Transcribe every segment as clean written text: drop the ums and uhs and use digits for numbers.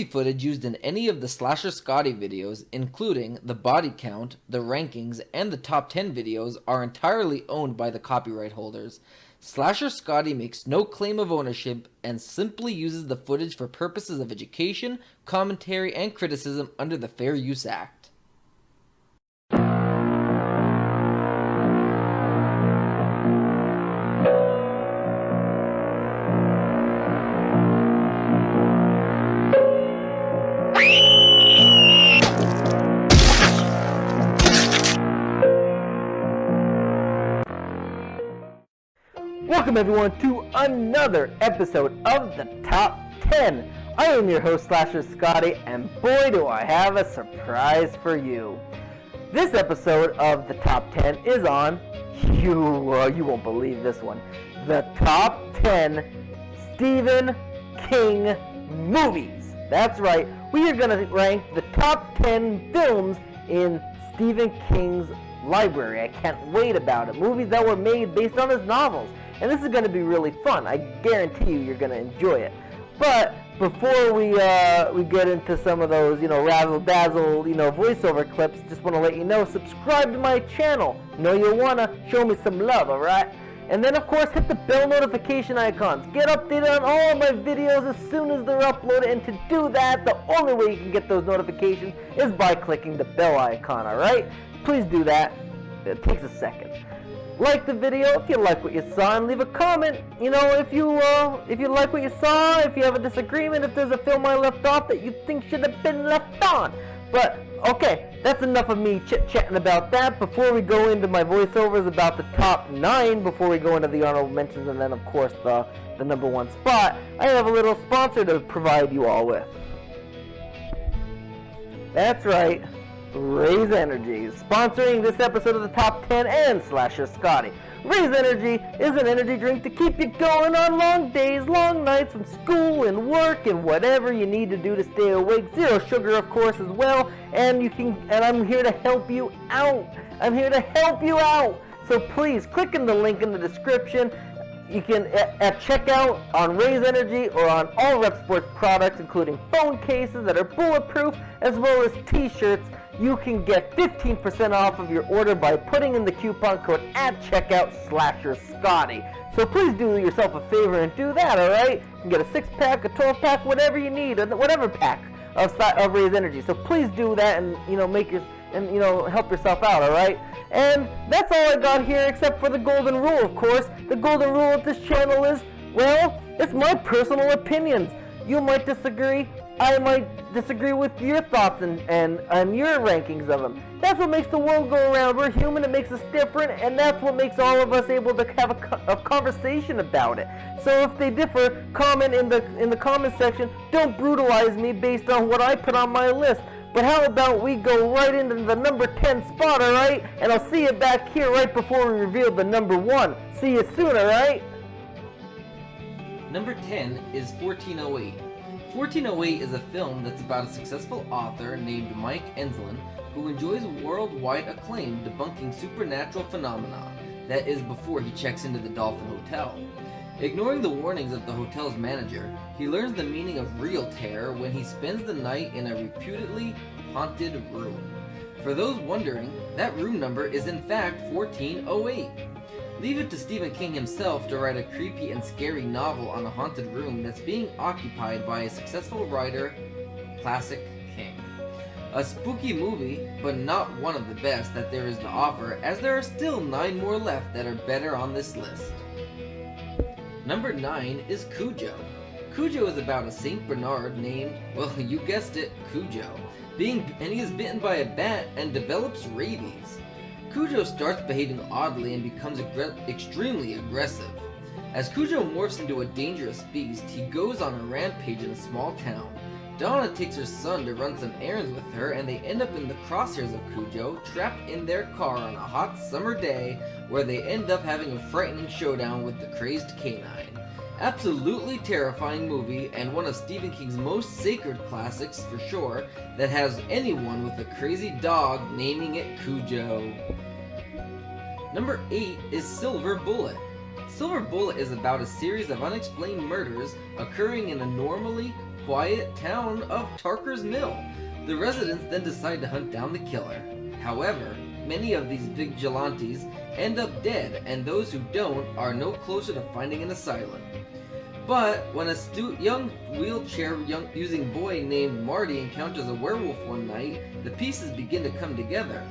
movie footage used in any of the Slasher Scotty videos, including the body count, the rankings, and the top 10 videos, are entirely owned by the copyright holders. Slasher Scotty makes no claim of ownership and simply uses the footage for purposes of education, commentary, and criticism under the Fair Use Act. Welcome everyone to another episode of the Top 10. I am your host slasherscotty, and boy do I have a surprise for you. This episode of the Top 10 is on, you won't believe this one, the Top 10 Stephen King movies. That's right, we are going to rank the top 10 films in Stephen King's library. I can't wait about it. Movies that were made based on his novels. And this is going to be really fun. I guarantee you're going to enjoy it. But before we get into some of those, razzle-dazzle, voiceover clips, just want to let you know, subscribe to my channel. Know you'll want to show me some love, alright? And then, of course, hit the bell notification icons. Get updated on all of my videos as soon as they're uploaded. And to do that, the only way you can get those notifications is by clicking the bell icon, alright? Please do that. It takes a second. Like the video if you like what you saw, and leave a comment, if you like what you saw, if you have a disagreement, if there's a film I left off that you think should have been left on. But, okay, that's enough of me chit-chatting about that. Before we go into my voiceovers about the top 9, before we go into the honorable mentions, and then, of course, the number 1 spot, I have a little sponsor to provide you all with. That's right. RAZE Energy is sponsoring this episode of the Top 10 and Slasher Scotty. RAZE Energy is an energy drink to keep you going on long days, long nights from school and work and whatever you need to do to stay awake. Zero sugar, of course, as well. And I'm here to help you out. I'm here to help you out. So please click in the link in the description. You can at checkout on RAZE Energy or on all Rep Sports products, including phone cases that are bulletproof, as well as t-shirts. You can get 15% off of your order by putting in the coupon code at checkout /Scotty. So please do yourself a favor and do that, alright? You can get a 6-pack, a 12-pack, whatever you need, or whatever pack of RAZE Energy. So please do that and help yourself out, alright? And that's all I got here except for the golden rule, of course. The golden rule of this channel is, well, it's my personal opinions. You might disagree. I might disagree with your thoughts and your rankings of them. That's what makes the world go around. We're human, it makes us different, and that's what makes all of us able to have a conversation about it. So if they differ, comment in the comment section. Don't brutalize me based on what I put on my list. But how about we go right into the number 10 spot, alright? And I'll see you back here right before we reveal the number 1. See you soon, alright? Number 10 is 1408. 1408 is a film that's about a successful author named Mike Enslin who enjoys worldwide acclaim debunking supernatural phenomena. That is before he checks into the Dolphin Hotel. Ignoring the warnings of the hotel's manager, he learns the meaning of real terror when he spends the night in a reputedly haunted room. For those wondering, that room number is in fact 1408. Leave it to Stephen King himself to write a creepy and scary novel on a haunted room that's being occupied by a successful writer, classic King. A spooky movie, but not one of the best that there is to offer, as there are still 9 more left that are better on this list. Number 9 is Cujo. Cujo is about a Saint Bernard named, well, you guessed it, Cujo, and he is bitten by a bat and develops rabies. Cujo starts behaving oddly and becomes extremely aggressive. As Cujo morphs into a dangerous beast, he goes on a rampage in a small town. Donna takes her son to run some errands with her, and they end up in the crosshairs of Cujo, trapped in their car on a hot summer day, where they end up having a frightening showdown with the crazed canine. Absolutely terrifying movie, and one of Stephen King's most sacred classics for sure, that has anyone with a crazy dog naming it Cujo. Number 8 is Silver Bullet. Silver Bullet is about a series of unexplained murders occurring in a normally quiet town of Tarker's Mill. The residents then decide to hunt down the killer. However, many of these vigilantes end up dead, and those who don't are no closer to finding an asylum. But when a young wheelchair-using boy named Marty encounters a werewolf one night, the pieces begin to come together.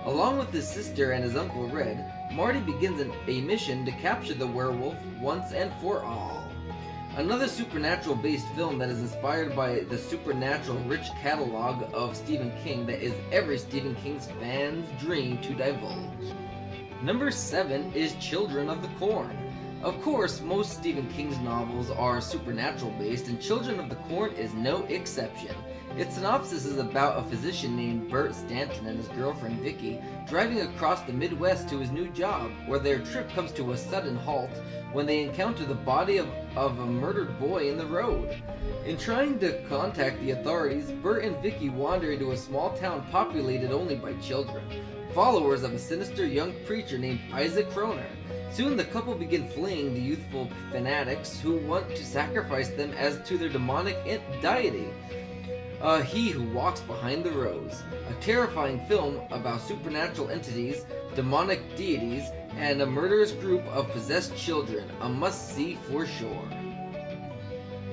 Along with his sister and his Uncle Red, Marty begins a mission to capture the werewolf once and for all. Another supernatural-based film that is inspired by the supernatural rich catalog of Stephen King that is every Stephen King's fan's dream to divulge. Number 7 is Children of the Corn. Of course, most Stephen King's novels are supernatural-based, and Children of the Corn is no exception. Its synopsis is about a physician named Bert Stanton and his girlfriend Vicky driving across the Midwest to his new job, where their trip comes to a sudden halt when they encounter the body of a murdered boy in the road. In trying to contact the authorities, Bert and Vicky wander into a small town populated only by children, followers of a sinister young preacher named Isaac Kroner. Soon the couple begin fleeing the youthful fanatics who want to sacrifice them as to their demonic deity, He Who Walks Behind the Rose, a terrifying film about supernatural entities, demonic deities, and a murderous group of possessed children, a must-see for sure.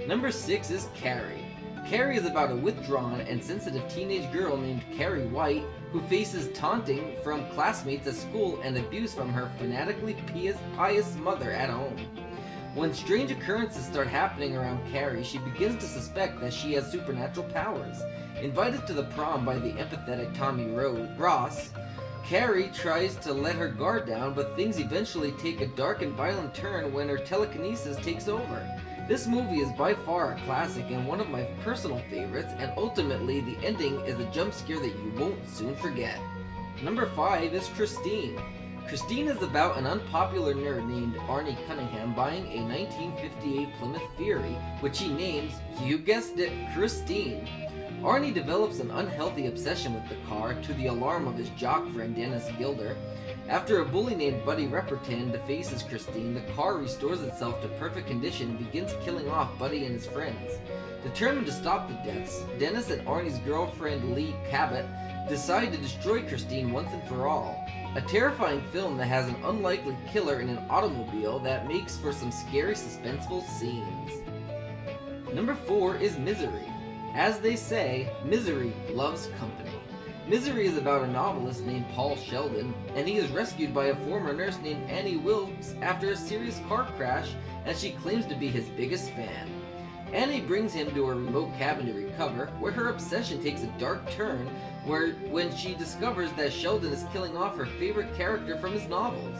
Number 6 is Carrie. Carrie is about a withdrawn and sensitive teenage girl named Carrie White who faces taunting from classmates at school and abuse from her fanatically pious mother at home. When strange occurrences start happening around Carrie, she begins to suspect that she has supernatural powers. Invited to the prom by the empathetic Tommy Ross, Carrie tries to let her guard down, but things eventually take a dark and violent turn when her telekinesis takes over. This movie is by far a classic and one of my personal favorites, and ultimately the ending is a jump scare that you won't soon forget. Number 5 is Christine. Christine is about an unpopular nerd named Arnie Cunningham buying a 1958 Plymouth Fury, which he names, you guessed it, Christine. Arnie develops an unhealthy obsession with the car, to the alarm of his jock friend Dennis Gilder. After a bully named Buddy Repperton defaces Christine, the car restores itself to perfect condition and begins killing off Buddy and his friends. Determined to stop the deaths, Dennis and Arnie's girlfriend Lee Cabot decide to destroy Christine once and for all. A terrifying film that has an unlikely killer in an automobile that makes for some scary, suspenseful scenes. Number 4 is Misery. As they say, misery loves company. Misery is about a novelist named Paul Sheldon, and he is rescued by a former nurse named Annie Wilkes after a serious car crash, and she claims to be his biggest fan. Annie brings him to a remote cabin to recover, where her obsession takes a dark turn when she discovers that Sheldon is killing off her favorite character from his novels.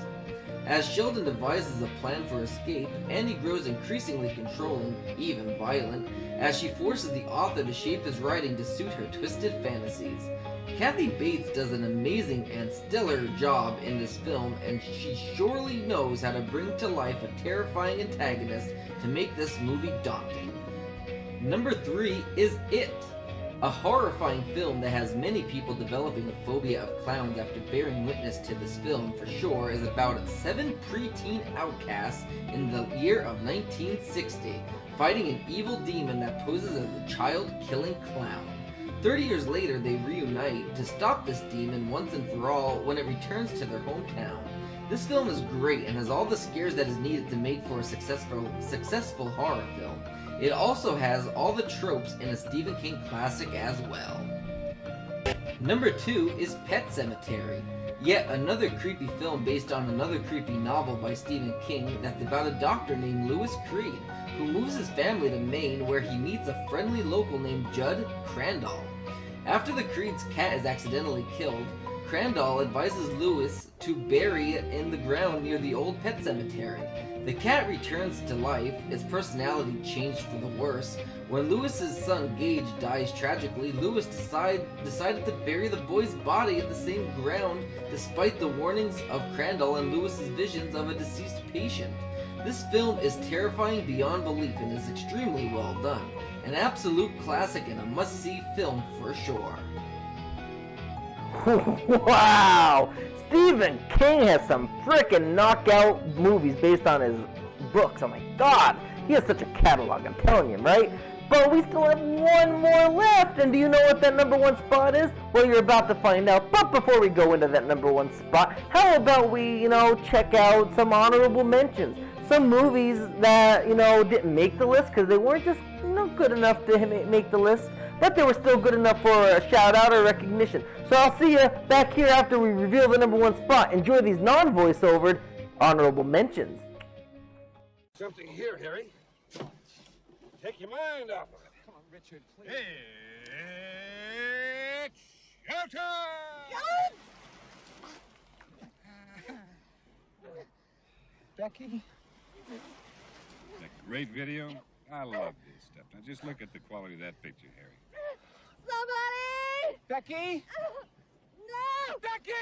As Sheldon devises a plan for escape, Annie grows increasingly controlling, even violent, as she forces the author to shape his writing to suit her twisted fantasies. Kathy Bates does an amazing and stellar job in this film, and she surely knows how to bring to life a terrifying antagonist to make this movie daunting. Number 3 is It. A horrifying film that has many people developing a phobia of clowns after bearing witness to this film for sure is about 7 preteen outcasts in the year of 1960, fighting an evil demon that poses as a child-killing clown. 30 years later, they reunite to stop this demon once and for all when it returns to their hometown. This film is great and has all the scares that is needed to make for a successful horror film. It also has all the tropes in a Stephen King classic as well. Number 2 is Pet Sematary. Yet another creepy film based on another creepy novel by Stephen King that's about a doctor named Lewis Creed, who moves his family to Maine where he meets a friendly local named Judd Crandall. After the Creed's cat is accidentally killed, Crandall advises Lewis to bury it in the ground near the old pet cemetery. The cat returns to life, its personality changed for the worse. When Lewis's son Gage dies tragically, Lewis decided to bury the boy's body in the same ground despite the warnings of Crandall and Lewis's visions of a deceased patient. This film is terrifying beyond belief and is extremely well done. An absolute classic and a must-see film for sure. Wow! Stephen King has some frickin' knockout movies based on his books. Oh my god! He has such a catalog, I'm telling you, right? But we still have one more left, and do you know what that number one spot is? Well, you're about to find out. But before we go into that number one spot, how about we, check out some honorable mentions? Some movies that, didn't make the list because they weren't just, good enough to make the list, but they were still good enough for a shout out or recognition. So I'll see you back here after we reveal the number one spot. Enjoy these non-voiceovered honorable mentions. Something here, Harry. Take your mind off of it. Come on, Richard, please. It's showtime! Becky? That great video? I love this stuff. Now just look at the quality of that picture, Harry. Somebody! Becky? No! Becky!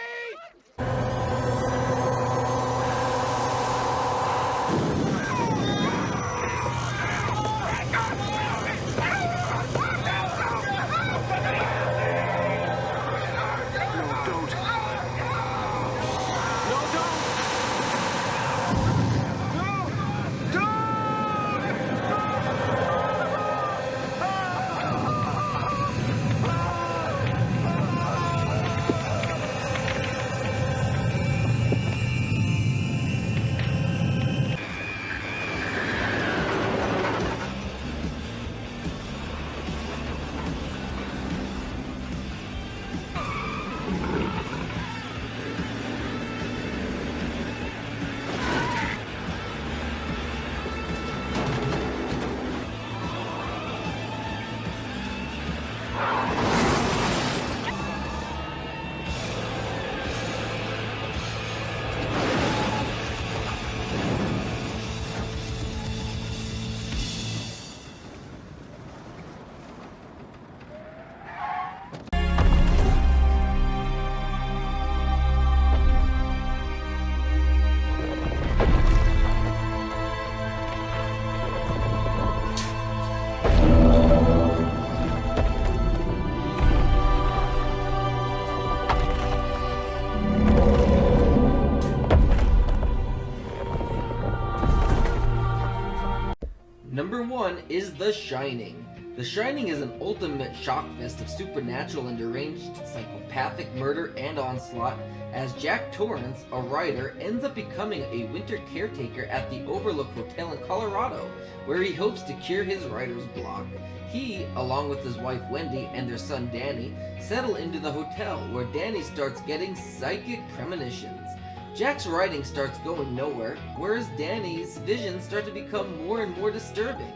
Number 1 is The Shining. The Shining is an ultimate shock fest of supernatural and deranged psychopathic murder and onslaught as Jack Torrance, a writer, ends up becoming a winter caretaker at the Overlook Hotel in Colorado, where he hopes to cure his writer's block. He, along with his wife Wendy and their son Danny, settle into the hotel, where Danny starts getting psychic premonitions. Jack's writing starts going nowhere, whereas Danny's visions start to become more and more disturbing.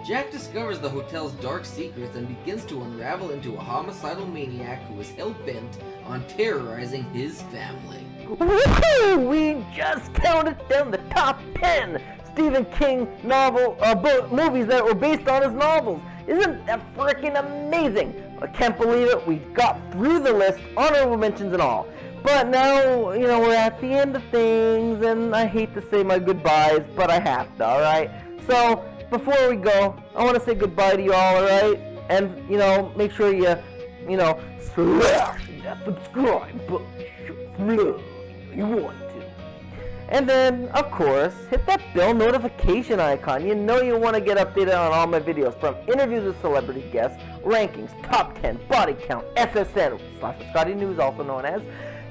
Jack discovers the hotel's dark secrets and begins to unravel into a homicidal maniac who is hell-bent on terrorizing his family. Woohoo! We just counted down the top 10 Stephen King movies that were based on his novels. Isn't that freaking amazing? I can't believe it. We got through the list, honorable mentions and all. But now, we're at the end of things, and I hate to say my goodbyes, but I have to, alright? So, before we go, I want to say goodbye to you all, alright? And, make sure you, slash that subscribe button. You want to. And then, of course, hit that bell notification icon. You want to get updated on all my videos, from interviews with celebrity guests, rankings, top 10, body count, SSN, /Scotty News, also known as.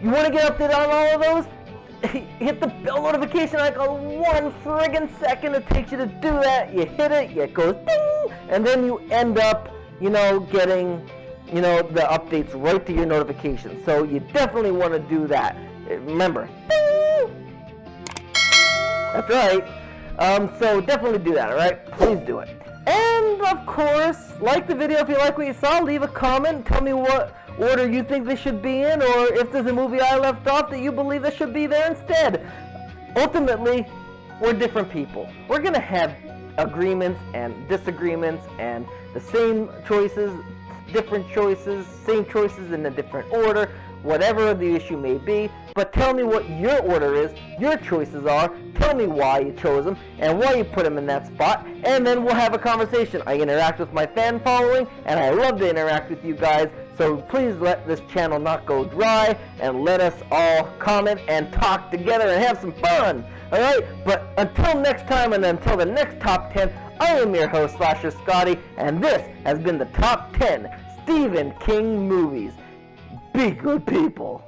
You want to get updated on all of those? Hit the bell notification icon. 1 friggin' second it takes you to do that. You hit it, it goes ding, and then you end up, getting, the updates right to your notifications. So you definitely want to do that. Remember, ding! That's right. So definitely do that, alright? Please do it. And, of course, like the video if you like what you saw. Leave a comment. Tell me what order you think they should be in, or if there's a movie I left off that you believe that should be there instead. Ultimately, we're different people. We're going to have agreements and disagreements and the same choices, different choices, same choices in a different order, whatever the issue may be. But tell me what your order is, your choices are, tell me why you chose them, and why you put them in that spot, and then we'll have a conversation. I interact with my fan following, and I love to interact with you guys, so please let this channel not go dry, and let us all comment and talk together and have some fun, alright? But until next time, and until the next top 10, I am your host, Slasher Scotty, and this has been the Top 10 Stephen King Movies. Be good people.